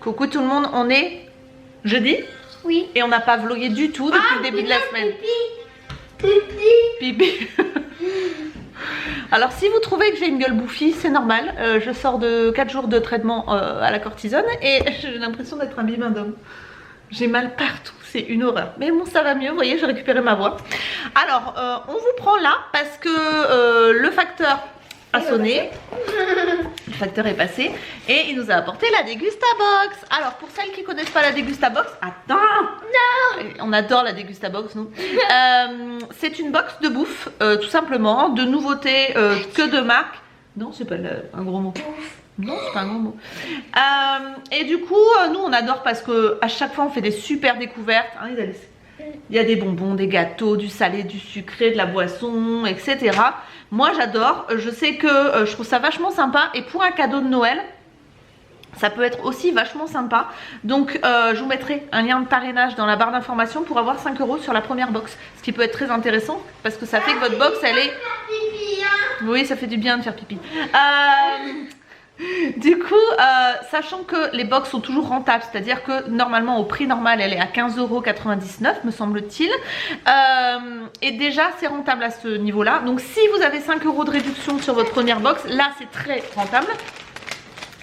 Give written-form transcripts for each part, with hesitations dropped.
Coucou tout le monde, on est jeudi. Oui. Et on n'a pas vlogué du tout depuis le début de la semaine. Pipi. Alors si vous trouvez que j'ai une gueule bouffie, c'est normal. Je sors de 4 jours de traitement à la cortisone et j'ai l'impression d'être un bibendum. J'ai mal partout, c'est une horreur. Mais bon, ça va mieux, vous voyez, j'ai récupéré ma voix. Alors, on vous prend là parce que le facteur a sonné. Le facteur est passé et il nous a apporté la Dégustabox. Alors, pour celles qui connaissent pas la Dégustabox, attends. Non. On adore la Dégustabox, nous. C'est une box de bouffe, tout simplement, de nouveautés que de marques. Non, c'est pas un gros mot. Non, c'est pas un gros mot. Et du coup, nous on adore parce que à chaque fois on fait des super découvertes. Hein, il y a des bonbons, des gâteaux, du salé, du sucré, de la boisson, etc. Moi j'adore. Je sais que je trouve ça vachement sympa. Et pour un cadeau de Noël, ça peut être aussi vachement sympa. Donc je vous mettrai un lien de parrainage dans la barre d'information pour avoir 5 € sur la première box. Ce qui peut être très intéressant parce que ça fait que votre box elle est... Oui, ça fait du bien de faire pipi. Du coup, sachant que les box sont toujours rentables, c'est-à-dire que normalement au prix normal elle est à 15,99 € me semble-t-il, et déjà c'est rentable à ce niveau-là. Donc si vous avez 5 € de réduction sur votre première box, là c'est très rentable.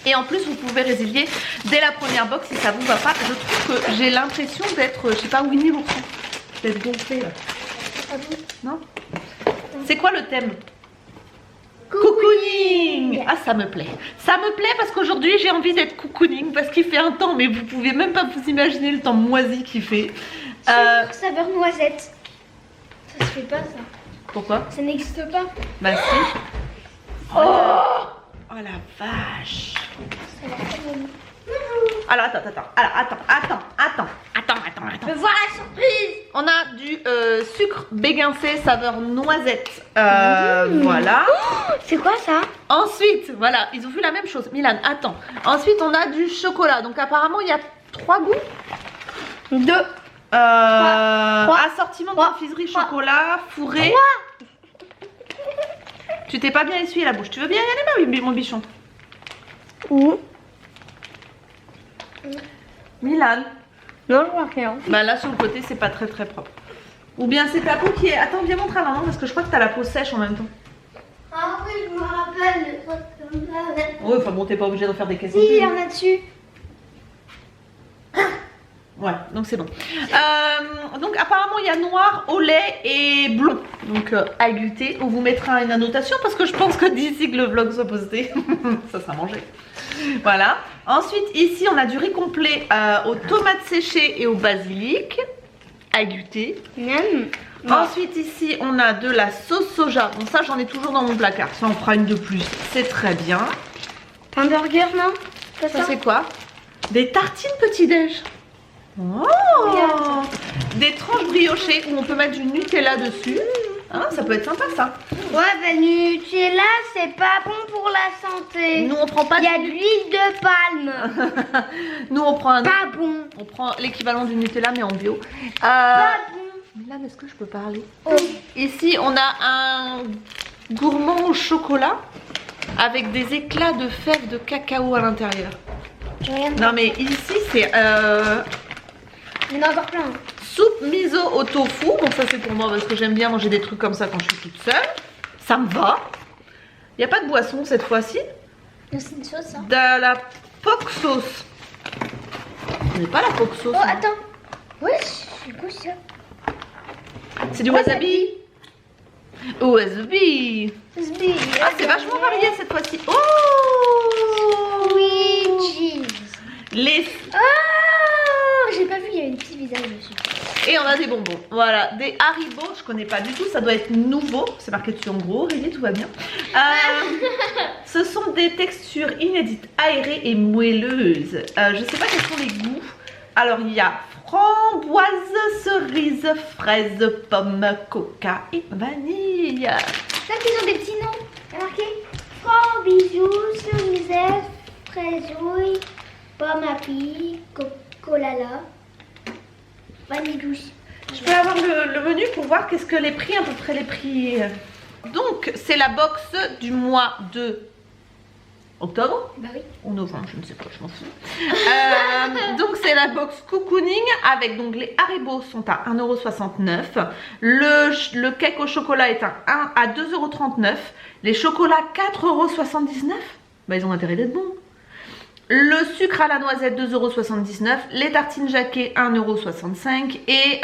Et en plus vous pouvez résilier dès la première box si ça vous va pas. Je trouve que j'ai l'impression d'être, je sais pas, Winnie l'ourson, d'être gonflée là. Non? C'est quoi le thème? Cocooning. Ah, ça me plaît. Ça me plaît parce qu'aujourd'hui j'ai envie d'être cocooning parce qu'il fait un temps, mais vous pouvez même pas vous imaginer le temps moisi qu'il fait. Saveur noisette. Ça se fait pas ça. Pourquoi? Ça n'existe pas. Bah si. Oh la vache. Ça va pas bon. Alors attends. Je veux voir la surprise. On a du sucre béguincé saveur noisette. Voilà. Oh, c'est quoi ça? Ensuite, voilà, ils ont fait la même chose. Milan, attends. Ensuite, on a du chocolat. Donc apparemment, il y a 3 goûts. 2. Assortiment de confiserie chocolat fourré. Tu t'es pas bien essuyé la bouche. Tu veux bien y aller, mon bichon? Où? Milan. Non, je vois rien. Bah là, sur le côté, c'est pas très propre. Ou bien c'est ta peau qui est... Attends, viens montrer à maman parce que je crois que t'as la peau sèche en même temps. Ah oui, je me rappelle le truc comme ça. Oui, enfin bon, t'es pas obligé de faire des questions. Si, il y en a dessus. Ouais, donc c'est bon. Donc apparemment il y a noir, au lait et blond. Donc à goûter. On vous mettra une annotation parce que je pense que d'ici que le vlog soit posté, ça sera mangé. Voilà. Ensuite ici on a du riz complet aux tomates séchées et au basilic. À goûter. Ensuite ici on a de la sauce soja. Bon ça j'en ai toujours dans mon placard. Ça on fera une de plus. C'est très bien. Un burger, non? Ça c'est quoi? Des tartines petit-déj. Oh, des tranches briochées où on peut mettre du Nutella dessus. Hein, ça peut être sympa ça. Ouais, ben Nutella, c'est pas bon pour la santé. Nous on prend pas. Il y a de l'huile de palme. Nous on prend un. Pas bon. On prend l'équivalent du Nutella mais en bio. Pas bon. Milan, est-ce que je peux parler? Oh. Ici on a un gourmand au chocolat avec des éclats de fèves de cacao à l'intérieur. Non mais ici c'est Il y en a encore plein. soupe miso au tofu. Bon ça c'est pour moi parce que j'aime bien manger des trucs comme ça quand je suis toute seule. Ça me va. Il n'y a pas de boisson cette fois-ci. C'est une sauce, hein. De la poke sauce. Ce n'est pas la poke sauce. Oh, hein. attends. Ouais, c'est quoi ça? C'est du wasabi. Wasabi. Ah c'est vachement varié cette fois-ci. Oh Oui, cheese. Les... Oh, j'ai pas vu, il y avait une petite visage dessus. Et on a des bonbons. Voilà, des Haribo. Je connais pas du tout, ça doit être nouveau. C'est marqué dessus en gros, Aurélie, tout va bien. Ce sont des textures inédites, aérées et moelleuses. Je sais pas quels sont les goûts. Alors il y a framboise, cerise, fraise, pomme, coca et vanille. Ça qu'ils ont des petits noms. Il y a marqué bisous, cerise, fraisouille, pomme à pille, colala, vanille douce. Je peux avoir le menu pour voir qu'est-ce que les prix, à peu près les prix. Donc c'est la box du mois de octobre Bah oui. ou novembre, je ne sais pas, je m'en fous. Donc c'est la box cocooning avec donc les Haribo sont à 1,69 €. Le cake au chocolat est à 2,39 €. Les chocolats 4,79 €. Bah ils ont intérêt d'être bons. Le sucre à la noisette 2,79 €, les tartines Jacquet 1,65 € et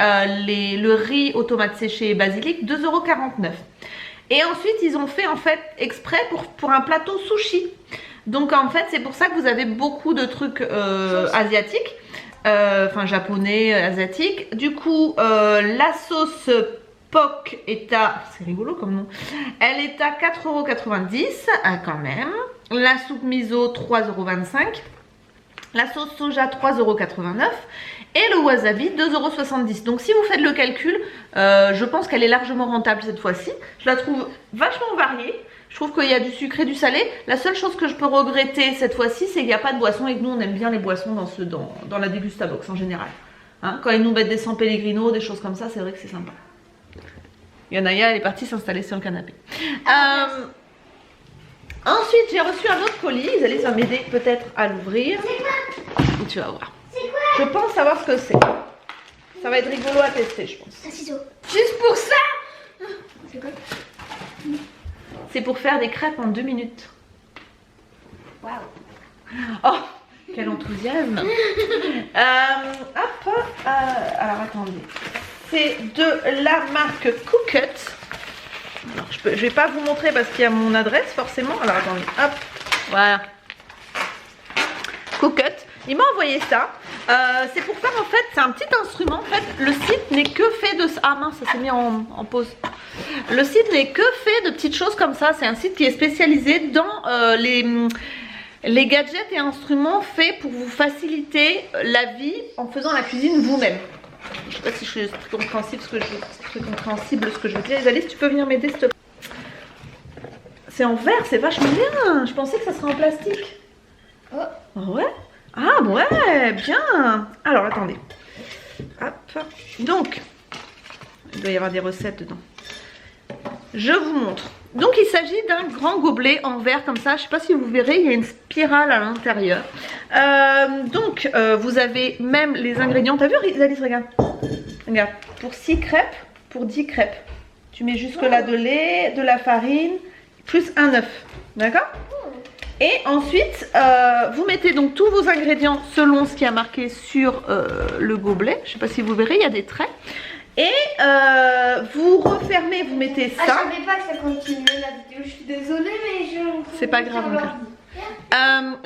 le riz aux tomates séchées et basilic 2,49 €. Et ensuite ils ont fait en fait exprès pour un plateau sushi. Donc en fait c'est pour ça que vous avez beaucoup de trucs asiatiques, enfin japonais, asiatiques. Du coup la sauce POC est à, c'est rigolo comme nom, elle est à 4,90 € quand même. La soupe miso 3,25 €. La sauce soja 3,89 € et le wasabi 2,70 €. Donc si vous faites le calcul, je pense qu'elle est largement rentable cette fois-ci. Je la trouve vachement variée. Je trouve qu'il y a du sucré et du salé. La seule chose que je peux regretter cette fois-ci, c'est qu'il n'y a pas de boisson et que nous on aime bien les boissons dans la Dégustabox en général. Hein, quand ils nous mettent des San Pellegrino, des choses comme ça, c'est vrai que c'est sympa. Yanaya, elle est partie s'installer sur le canapé. Ensuite, j'ai reçu un autre colis. Alice va m'aider peut-être à l'ouvrir. C'est quoi? Et tu vas voir. C'est quoi? Je pense savoir ce que c'est. Ça va être rigolo à tester, je pense. Un ciseau. Juste pour ça? C'est quoi? C'est pour faire des crêpes en 2 minutes. Waouh. Oh, quel enthousiasme. Hop. Alors, attendez. C'est de la marque Cookut. Alors, je vais pas vous montrer parce qu'il y a mon adresse forcément. Alors attendez, hop, voilà. Cookut, il m'a envoyé ça. C'est pour faire en fait, c'est un petit instrument. En fait, le site n'est que fait de... Ah mince, ça s'est mis en pause. Le site n'est que fait de petites choses comme ça. C'est un site qui est spécialisé dans les gadgets et instruments faits pour vous faciliter la vie en faisant la cuisine vous-même. Je sais pas si je suis très compréhensible ce que je veux dire. Alice, tu peux venir m'aider s'il te plaît. C'est en verre, c'est vachement bien. Je pensais que ça serait en plastique. Oh. Ouais. Ah ouais, bien. Alors attendez. Hop. Donc, il doit y avoir des recettes dedans. Je vous montre. Donc il s'agit d'un grand gobelet en verre comme ça. Je ne sais pas si vous verrez, il y a une spirale à l'intérieur. Vous avez même les ingrédients. T'as vu Alice, regarde. Regarde, pour 6 crêpes, pour 10 crêpes. Tu mets jusque là de lait, de la farine, plus un œuf. D'accord? Et ensuite, vous mettez donc tous vos ingrédients selon ce qui a marqué sur le gobelet. Je ne sais pas si vous verrez, il y a des traits. Et vous refermez, vous mettez ça. Ah, je savais pas que ça continuait la vidéo, je suis désolée, mais je... C'est pas grave encore.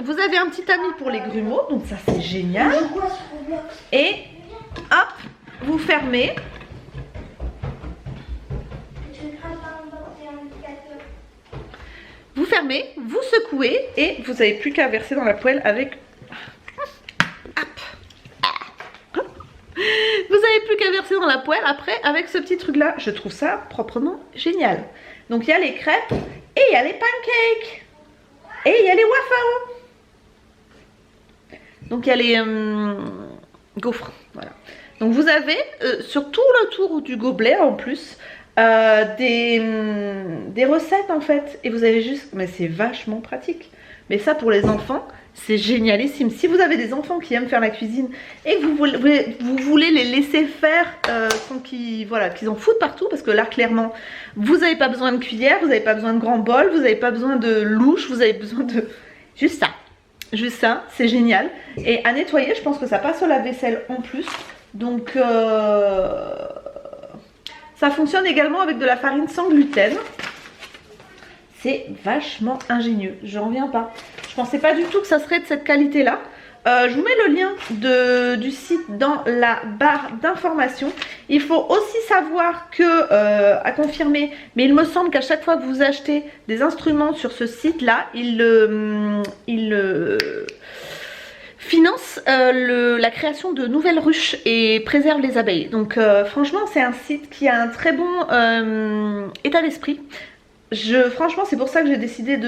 Vous avez un petit tamis pour les grumeaux, donc ça c'est génial. Et hop, vous fermez. Vous fermez, vous secouez et vous n'avez plus qu'à verser dans la poêle avec... Vous n'avez plus qu'à verser dans la poêle après avec ce petit truc là. Je trouve ça proprement génial. Donc il y a les crêpes et il y a les pancakes. Et il y a les waffles. Donc il y a les gaufres. Voilà. Donc vous avez sur tout le tour du gobelet en plus des recettes en fait. Et vous avez juste... Mais c'est vachement pratique. Mais ça pour les enfants... C'est génialissime. Si vous avez des enfants qui aiment faire la cuisine et que vous voulez les laisser faire sans qu'ils en foutent partout, parce que là clairement vous n'avez pas besoin de cuillère, vous n'avez pas besoin de grand bol, vous n'avez pas besoin de louche, vous avez besoin de juste ça, c'est génial. Et à nettoyer, je pense que ça passe au lave-vaisselle en plus. Donc ça fonctionne également avec de la farine sans gluten. C'est vachement ingénieux, je reviens pas. Je pensais pas du tout que ça serait de cette qualité là. Je vous mets le lien du site dans la barre d'informations. Il faut aussi savoir que, à confirmer, mais il me semble qu'à chaque fois que vous achetez des instruments sur ce site là, il finance la création de nouvelles ruches et préserve les abeilles. Donc franchement c'est un site qui a un très bon état d'esprit. Franchement c'est pour ça que j'ai décidé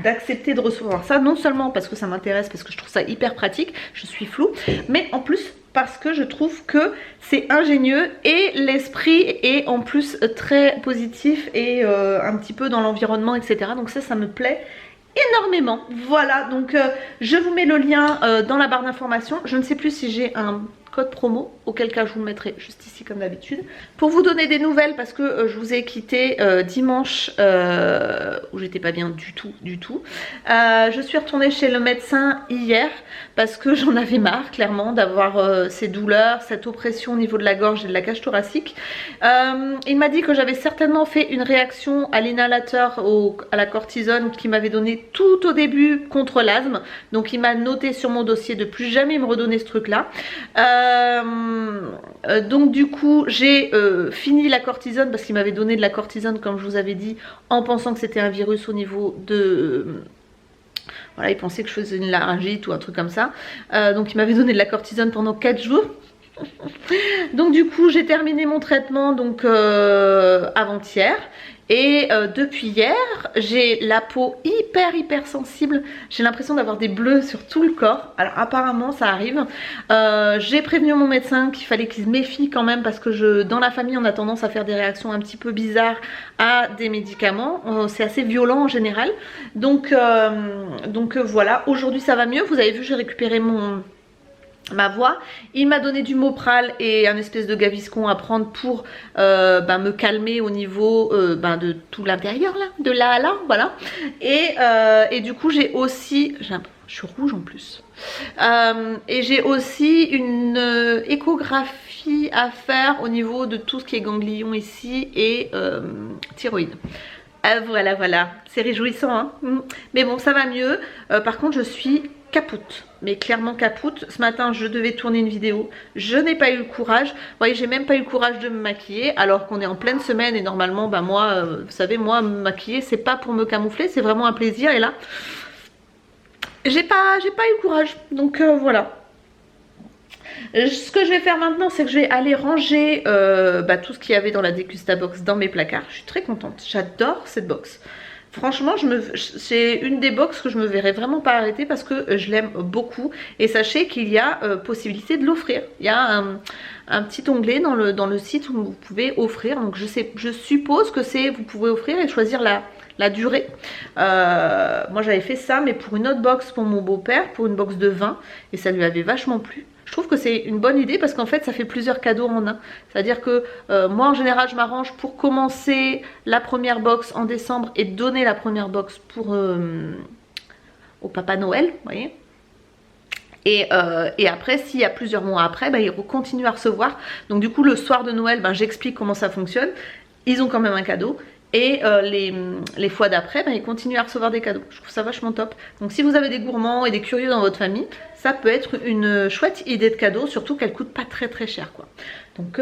d'accepter de recevoir ça, non seulement parce que ça m'intéresse, parce que je trouve ça hyper pratique, je suis floue, mais en plus parce que je trouve que c'est ingénieux et l'esprit est en plus très positif et un petit peu dans l'environnement, etc. Donc ça me plaît énormément. Voilà, donc je vous mets le lien dans la barre d'informations. Je ne sais plus si j'ai un code promo, auquel cas je vous le mettrai juste ici comme d'habitude. Pour vous donner des nouvelles, parce que je vous ai quitté dimanche où j'étais pas bien du tout. Je suis retournée chez le médecin hier parce que j'en avais marre clairement d'avoir ces douleurs, cette oppression au niveau de la gorge et de la cage thoracique. Il m'a dit que j'avais certainement fait une réaction à l'inhalateur, à la cortisone qui m'avait donné tout au début contre l'asthme. Donc il m'a noté sur mon dossier de plus jamais me redonner ce truc là. Donc du coup j'ai fini la cortisone parce qu'il m'avait donné de la cortisone comme je vous avais dit en pensant que c'était un virus au niveau de... voilà, il pensait que je faisais une laryngite ou un truc comme ça. Donc il m'avait donné de la cortisone pendant 4 jours. Donc du coup j'ai terminé mon traitement donc avant-hier. Et depuis hier, j'ai la peau hyper sensible. J'ai l'impression d'avoir des bleus sur tout le corps. Alors apparemment ça arrive. J'ai prévenu mon médecin qu'il fallait qu'il se méfie quand même parce que dans la famille on a tendance à faire des réactions un petit peu bizarres à des médicaments. C'est assez violent en général. Donc voilà, aujourd'hui ça va mieux. Vous avez vu, j'ai récupéré ma voix. Il m'a donné du Mopral et un espèce de Gaviscon à prendre pour me calmer au niveau de tout l'intérieur là, de là à là, voilà. Et du coup j'ai aussi, je suis rouge en plus, et j'ai aussi une échographie à faire au niveau de tout ce qui est ganglion ici et thyroïde. Voilà, c'est réjouissant hein. Mais bon ça va mieux. Par contre je suis capoute, mais clairement capoute. Ce matin je devais tourner une vidéo, je n'ai pas eu le courage. Vous voyez, j'ai même pas eu le courage de me maquiller alors qu'on est en pleine semaine et normalement moi vous savez, moi me maquiller c'est pas pour me camoufler, c'est vraiment un plaisir. Et là j'ai pas eu le courage, donc voilà. Ce que je vais faire maintenant, c'est que je vais aller ranger tout ce qu'il y avait dans la Degustabox dans mes placards. Je suis très contente, j'adore cette box. Franchement, c'est une des box que je me verrai vraiment pas arrêter parce que je l'aime beaucoup. Et sachez qu'il y a possibilité de l'offrir. Il y a un petit onglet dans le site où vous pouvez offrir. Donc je suppose que vous pouvez offrir et choisir la durée. Moi j'avais fait ça mais pour une autre box pour mon beau-père, pour une box de 20 et ça lui avait vachement plu. Je trouve que c'est une bonne idée parce qu'en fait ça fait plusieurs cadeaux en un. C'est à dire que moi en général je m'arrange pour commencer la première box en décembre et donner la première box pour au Papa Noël, vous voyez. Et après, s'il y a plusieurs mois après, il continue à recevoir. Donc du coup le soir de Noël, j'explique comment ça fonctionne. Ils ont quand même un cadeau. Et les fois d'après, ils continuent à recevoir des cadeaux. Je trouve ça vachement top. Donc si vous avez des gourmands et des curieux dans votre famille, ça peut être une chouette idée de cadeau. Surtout qu'elle coûte pas très cher quoi. Donc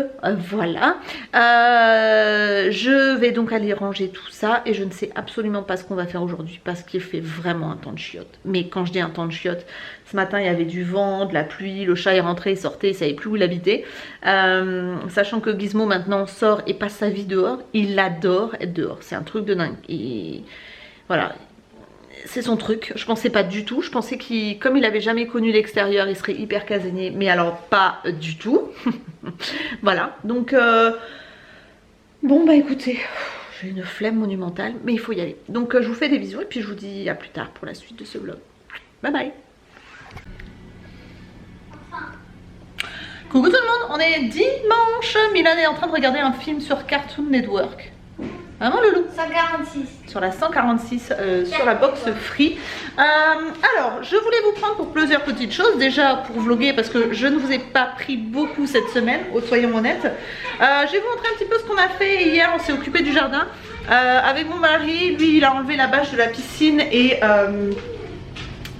voilà. Je vais donc aller ranger tout ça. Et je ne sais absolument pas ce qu'on va faire aujourd'hui. Parce qu'il fait vraiment un temps de chiotte. Mais quand je dis un temps de chiotte, ce matin il y avait du vent, de la pluie. Le chat est rentré, il sortait, il savait plus où il habitait. Sachant que Gizmo maintenant sort et passe sa vie dehors. Il adore être dehors. C'est un truc de dingue. Et voilà. C'est son truc, je pensais pas du tout. Je pensais comme il avait jamais connu l'extérieur, il serait hyper casanier, mais alors pas du tout. Voilà, donc bon écoutez, j'ai une flemme monumentale, mais il faut y aller. Donc je vous fais des bisous et puis je vous dis à plus tard pour la suite de ce vlog. Bye bye. Coucou tout le monde, on est dimanche. Milan est en train de regarder un film sur Cartoon Network. Vraiment loulou. 146. Sur la 146, sur la box free. Alors, je voulais vous prendre pour plusieurs petites choses. Déjà pour vlogger parce que je ne vous ai pas pris beaucoup cette semaine, soyons honnêtes. Je vais vous montrer un petit peu ce qu'on a fait hier. On s'est occupé du jardin avec mon mari. Lui, il a enlevé la bâche de la piscine et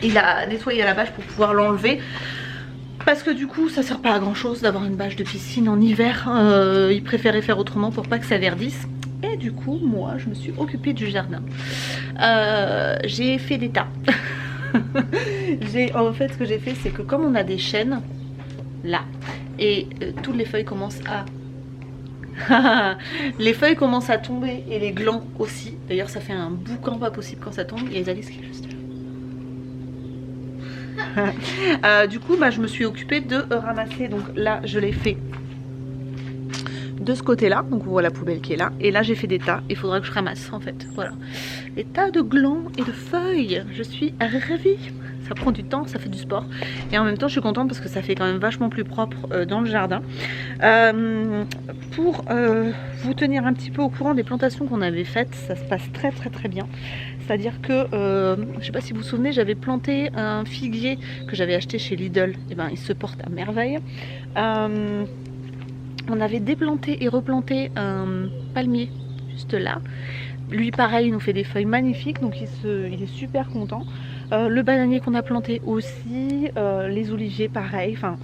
il a nettoyé la bâche pour pouvoir l'enlever. Parce que du coup ça sert pas à grand chose d'avoir une bâche de piscine en hiver. Il préférait faire autrement pour pas que ça verdisse. Et du coup moi je me suis occupée du jardin. J'ai fait des tas. En fait ce que j'ai fait c'est que comme on a des chênes là et toutes les feuilles commencent à les feuilles commencent à tomber et les glands aussi. D'ailleurs ça fait un boucan pas possible quand ça tombe. Il y a les alices qui est juste là. Du coup je me suis occupée de ramasser. Donc là je l'ai fait de ce côté-là, donc on voit la poubelle qui est là. Et là j'ai fait des tas, il faudra que je ramasse en fait, voilà. Des tas de glands et de feuilles, je suis ravie. Ça prend du temps, ça fait du sport. Et en même temps je suis contente parce que ça fait quand même vachement plus propre dans le jardin. Pour vous tenir un petit peu au courant des plantations qu'on avait faites, ça se passe très bien. C'est-à-dire que, je sais pas si vous vous souvenez, j'avais planté un figuier que j'avais acheté chez Lidl. Et ben il se porte à merveille. On avait déplanté et replanté un palmier juste là. Lui pareil, il nous fait des feuilles magnifiques, donc il est super content. Le bananier qu'on a planté aussi, les oliviers pareil, enfin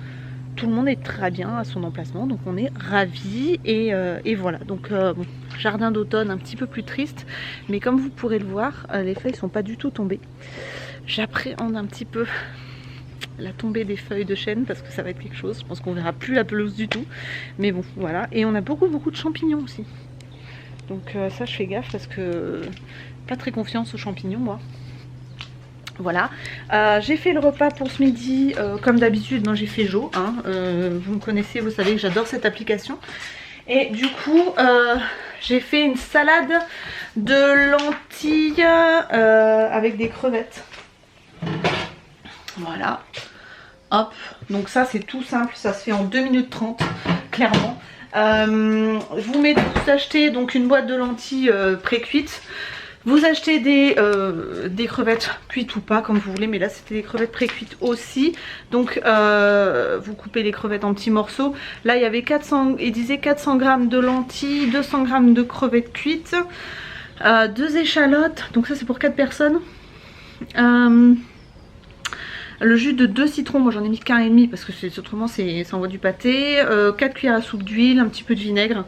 tout le monde est très bien à son emplacement, donc on est ravis et voilà. Donc bon, jardin d'automne un petit peu plus triste, mais comme vous pourrez le voir, les feuilles sont pas du tout tombées. J'appréhende un petit peu la tombée des feuilles de chêne parce que ça va être quelque chose. Je pense qu'on verra plus la pelouse du tout, mais bon voilà. Et on a beaucoup de champignons aussi, donc ça je fais gaffe parce que pas très confiance aux champignons moi. Voilà, j'ai fait le repas pour ce midi comme d'habitude. J'ai fait Jo, hein. Vous me connaissez, vous savez que j'adore cette application. Et du coup j'ai fait une salade de lentilles avec des crevettes. Voilà, hop, donc ça c'est tout simple, ça se fait en 2 minutes 30 clairement. Je vous mets vous achetez donc une boîte de lentilles pré-cuites. Vous achetez des crevettes cuites ou pas comme vous voulez, mais là c'était des crevettes pré-cuites aussi. Donc vous coupez les crevettes en petits morceaux. Là il y avait 400, il disait 400 g de lentilles, 200 g de crevettes cuites, 2 échalotes, donc ça c'est pour 4 personnes. Le jus de 2 citrons, moi j'en ai mis qu'un et demi parce que autrement ça envoie du pâté. 4 cuillères à soupe d'huile, un petit peu de vinaigre.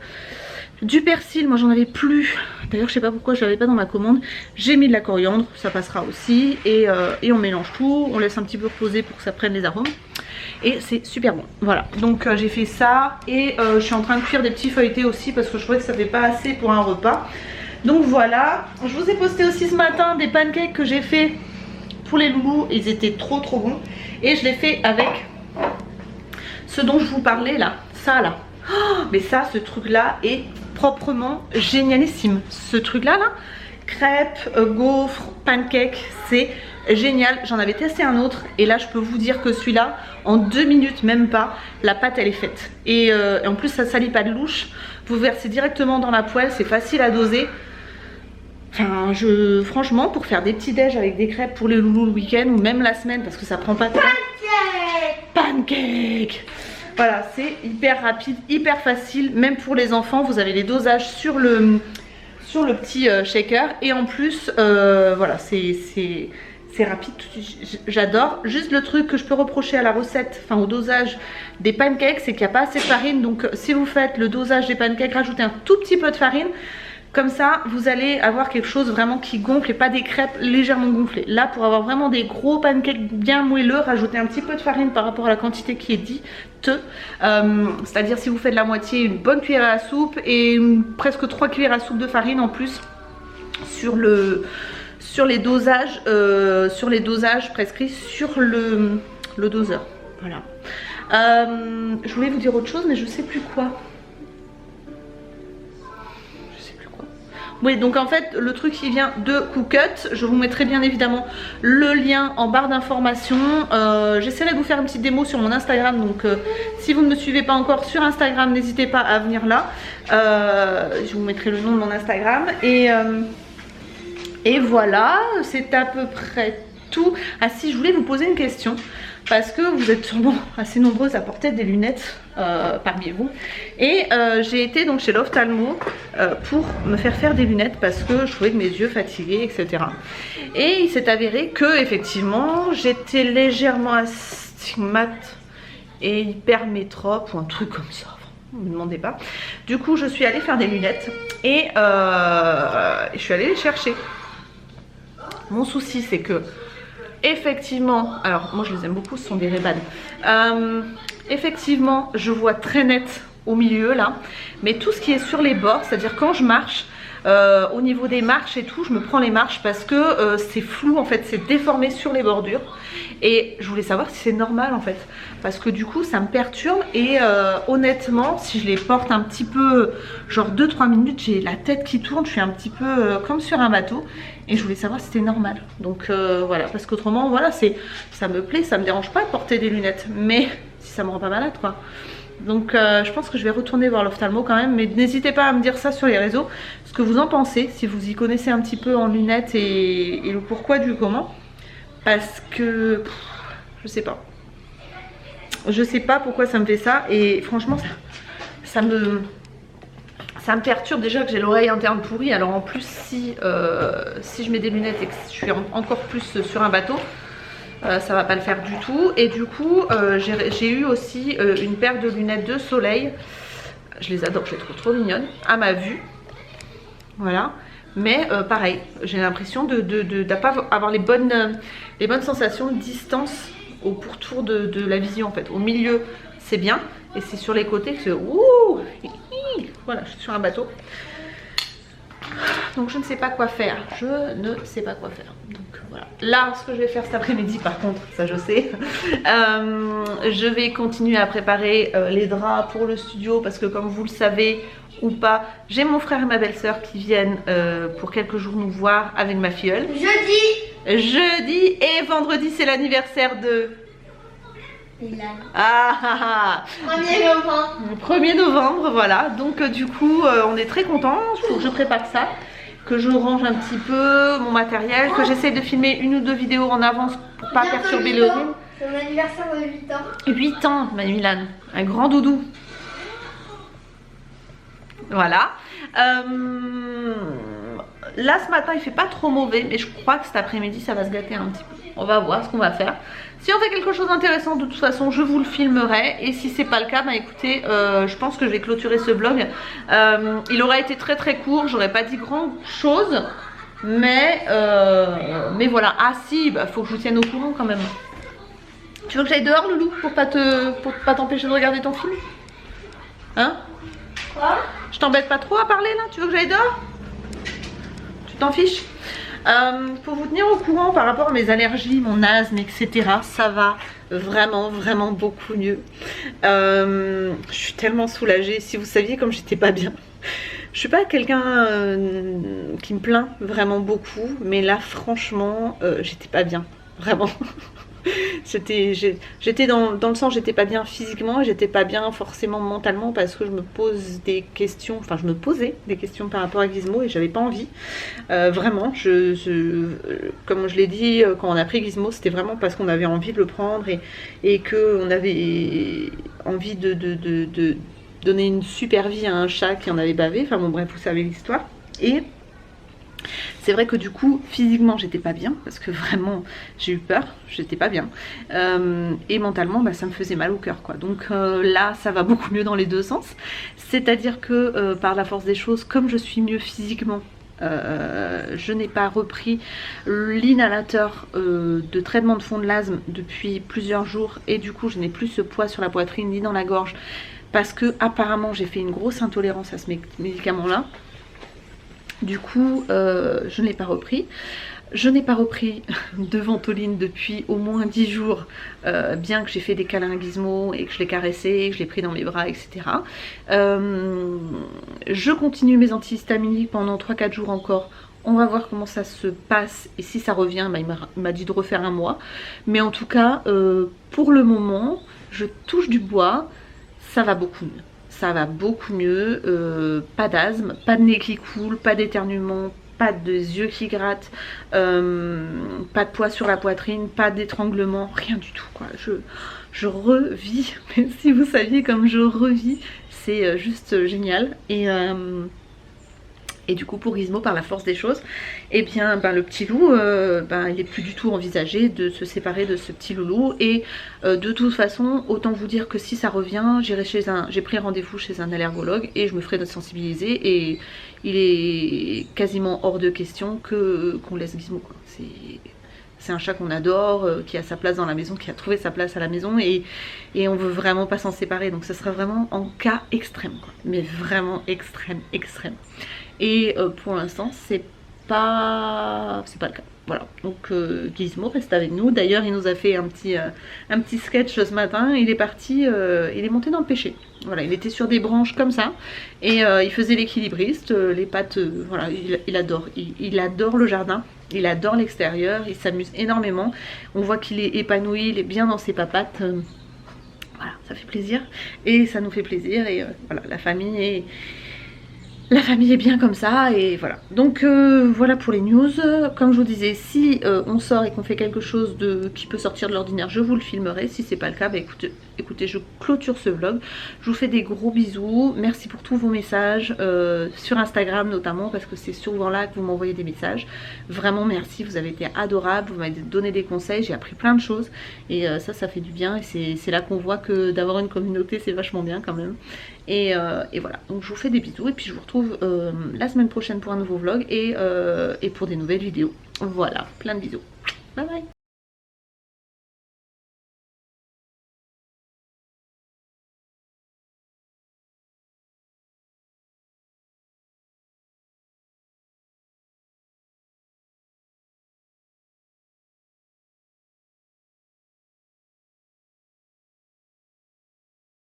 Du persil, moi j'en avais plus. D'ailleurs je sais pas pourquoi je l'avais pas dans ma commande. J'ai mis de la coriandre, ça passera aussi. Et on mélange tout, on laisse un petit peu reposer pour que ça prenne les arômes. Et c'est super bon. Voilà, donc j'ai fait ça. Et je suis en train de cuire des petits feuilletés aussi parce que je trouvais que ça fait pas assez pour un repas. Donc voilà, je vous ai posté aussi ce matin des pancakes que j'ai fait pour les loulous. Ils étaient trop bons. Et je l'ai fait avec ce dont je vous parlais là, ça là. Oh, mais ça, ce truc là est proprement génialissime. Ce truc là, crêpes, gaufres, pancakes, c'est génial. J'en avais testé un autre et là je peux vous dire que celui-là en 2 minutes même pas, la pâte elle est faite. Et en plus ça salit pas de louche. Vous versez directement dans la poêle, c'est facile à doser. Enfin, franchement, pour faire des petits déj avec des crêpes pour les loulous le week-end ou même la semaine, parce que ça prend pas de temps. Pancake. Voilà, c'est hyper rapide, hyper facile, même pour les enfants. Vous avez les dosages sur le petit shaker. Et en plus, voilà, c'est rapide, j'adore. Juste le truc que je peux reprocher à la recette, enfin au dosage des pancakes, c'est qu'il n'y a pas assez de farine. Donc si vous faites le dosage des pancakes, rajoutez un tout petit peu de farine. Comme ça, vous allez avoir quelque chose vraiment qui gonfle et pas des crêpes légèrement gonflées. Là, pour avoir vraiment des gros pancakes bien moelleux, rajoutez un petit peu de farine par rapport à la quantité qui est dite. C'est-à-dire si vous faites la moitié, une bonne cuillère à soupe et presque 3 cuillères à soupe de farine en plus sur les dosages prescrits sur le doseur. Voilà. Je voulais vous dire autre chose mais je sais plus quoi. Oui, donc en fait le truc qui vient de Cookut, je vous mettrai bien évidemment le lien en barre d'informations. J'essaierai de vous faire une petite démo sur mon Instagram, donc si vous ne me suivez pas encore sur Instagram, n'hésitez pas à venir là. Je vous mettrai le nom de mon Instagram et voilà, c'est à peu près tout. Ah si, je voulais vous poser une question parce que vous êtes sûrement assez nombreuses à porter des lunettes parmi vous et j'ai été donc chez l'ophtalmo pour me faire des lunettes parce que je trouvais que mes yeux fatiguaient, etc. Et il s'est avéré que effectivement j'étais légèrement astigmate et hypermétrope ou un truc comme ça. Ne me demandez pas. Du coup je suis allée faire des lunettes et je suis allée les chercher. Mon souci c'est que effectivement, alors moi je les aime beaucoup, ce sont des Ray-Ban. Effectivement, je vois très net au milieu là, mais tout ce qui est sur les bords, c'est-à-dire quand je marche, Au niveau des marches et tout, je me prends les marches parce que c'est flou en fait, c'est déformé sur les bordures. Et je voulais savoir si c'est normal en fait, parce que du coup ça me perturbe et honnêtement si je les porte un petit peu, genre 2-3 minutes, j'ai la tête qui tourne, je suis un petit peu comme sur un bateau. Et je voulais savoir si c'était normal. Donc voilà, parce qu'autrement voilà, ça me plaît, ça me dérange pas de porter des lunettes, mais si ça me rend pas malade quoi. Donc je pense que je vais retourner voir l'ophtalmo quand même, mais n'hésitez pas à me dire ça sur les réseaux, ce que vous en pensez, si vous y connaissez un petit peu en lunettes et le pourquoi du comment. Parce que je sais pas. Je sais pas pourquoi ça me fait ça et franchement ça me perturbe déjà que j'ai l'oreille interne pourrie. Alors en plus si je mets des lunettes et que je suis encore plus sur un bateau, ça va pas le faire du tout. Et du coup j'ai eu aussi une paire de lunettes de soleil. Je les adore, je les trouve trop mignonnes à ma vue. Voilà. Mais pareil, j'ai l'impression de pas avoir les bonnes sensations de distance au pourtour de la vision en fait. Au milieu c'est bien et c'est sur les côtés que ouh, voilà, je suis sur un bateau. Donc je ne sais pas quoi faire, je ne sais pas quoi faire. Donc voilà. Là ce que je vais faire cet après-midi par contre, ça je sais, je vais continuer à préparer les draps pour le studio parce que comme vous le savez ou pas, j'ai mon frère et ma belle-sœur qui viennent pour quelques jours nous voir avec ma filleule. Jeudi et vendredi c'est l'anniversaire de... Ah, 1er novembre. 1er novembre, voilà. Donc du coup, on est très contents. Il faut que je prépare ça, que je range un petit peu mon matériel, que j'essaie de filmer 1 ou 2 vidéos en avance pour pas perturber le rythme. C'est mon anniversaire de 8 ans. 8 ans, ma Milan. Un grand doudou. Voilà. Là ce matin il fait pas trop mauvais, mais je crois que cet après-midi ça va se gâter un petit peu. On va voir ce qu'on va faire. Si on fait quelque chose d'intéressant, de toute façon je vous le filmerai. Et si c'est pas le cas, bah écoutez, je pense que je vais clôturer ce vlog. Il aura été très très court, j'aurais pas dit grand chose, mais voilà. Ah si, bah faut que je vous tienne au courant quand même. Tu veux que j'aille dehors, Loulou, pour pas t'empêcher de regarder ton film? Hein? Quoi? Je t'embête pas trop à parler là? Tu veux que j'aille dehors? Tu t'en fiches? Pour vous tenir au courant par rapport à mes allergies, mon asthme, etc. Ça va vraiment beaucoup mieux. Je suis tellement soulagée. Si vous saviez comme j'étais pas bien. Je suis pas quelqu'un qui me plaint vraiment beaucoup, mais là franchement j'étais pas bien, vraiment. J'étais dans le sens, j'étais pas bien physiquement et j'étais pas bien forcément mentalement parce que je me pose des questions, enfin je me posais des questions par rapport à Gizmo et j'avais pas envie. Vraiment, comme je l'ai dit, quand on a pris Gizmo, c'était vraiment parce qu'on avait envie de le prendre et qu'on avait envie de donner une super vie à un chat qui en avait bavé. Enfin bon bref, vous savez l'histoire. Et c'est vrai que du coup physiquement j'étais pas bien parce que vraiment j'ai eu peur, j'étais pas bien et mentalement bah, ça me faisait mal au cœur quoi. Donc là ça va beaucoup mieux dans les deux sens, c'est à dire que par la force des choses, comme je suis mieux physiquement, je n'ai pas repris l'inhalateur de traitement de fond de l'asthme depuis plusieurs jours et du coup je n'ai plus ce poids sur la poitrine ni dans la gorge parce que apparemment j'ai fait une grosse intolérance à ce médicament là. Du coup, je ne l'ai pas repris. Je n'ai pas repris de Ventoline depuis au moins 10 jours, bien que j'ai fait des câlins à Gizmo et que je l'ai caressé, que je l'ai pris dans mes bras, etc. Je continue mes antihistaminiques pendant 3-4 jours encore. On va voir comment ça se passe et si ça revient, bah, il m'a dit de refaire un mois. Mais en tout cas, pour le moment, je touche du bois, ça va beaucoup mieux. Ça va beaucoup mieux, pas d'asthme, pas de nez qui coule, pas d'éternuement, pas de yeux qui grattent, pas de poids sur la poitrine, pas d'étranglement, rien du tout quoi. Je revis, mais si vous saviez comme je revis, c'est juste génial. Et du coup pour Gizmo, par la force des choses, et bien ben, le petit loup, il est plus du tout envisagé de se séparer de ce petit loulou. Et de toute façon, autant vous dire que si ça revient, j'ai pris rendez-vous chez un allergologue et je me ferai sensibiliser. Et il est quasiment hors de question qu'on laisse Gizmo quoi. C'est un chat qu'on adore, qui a sa place dans la maison, qui a trouvé sa place à la maison et on veut vraiment pas s'en séparer. Donc ça sera vraiment en cas extrême, quoi. Mais vraiment extrême. Et pour l'instant c'est pas le cas. Voilà, donc Gizmo reste avec nous. D'ailleurs il nous a fait un petit sketch ce matin. Il est parti, il est monté dans le pêcher. Voilà, il était sur des branches comme ça et il faisait l'équilibriste, les pattes, voilà, il adore. Il adore le jardin, il adore l'extérieur, il s'amuse énormément. On voit qu'il est épanoui, il est bien dans ses papates. Voilà, ça fait plaisir et ça nous fait plaisir et voilà, la famille est bien comme ça et voilà. Donc voilà pour les news. Comme je vous disais, si on sort et qu'on fait quelque chose qui peut sortir de l'ordinaire, je vous le filmerai. Si c'est pas le cas, bah, écoutez, je clôture ce vlog. Je vous fais des gros bisous. Merci pour tous vos messages sur Instagram notamment, parce que c'est souvent là que vous m'envoyez des messages. Vraiment merci, vous avez été adorables, vous m'avez donné des conseils, j'ai appris plein de choses et ça fait du bien et c'est là qu'on voit que d'avoir une communauté c'est vachement bien quand même. Et voilà, donc je vous fais des bisous et puis je vous retrouve la semaine prochaine pour un nouveau vlog et pour des nouvelles vidéos. Voilà, plein de bisous. Bye bye.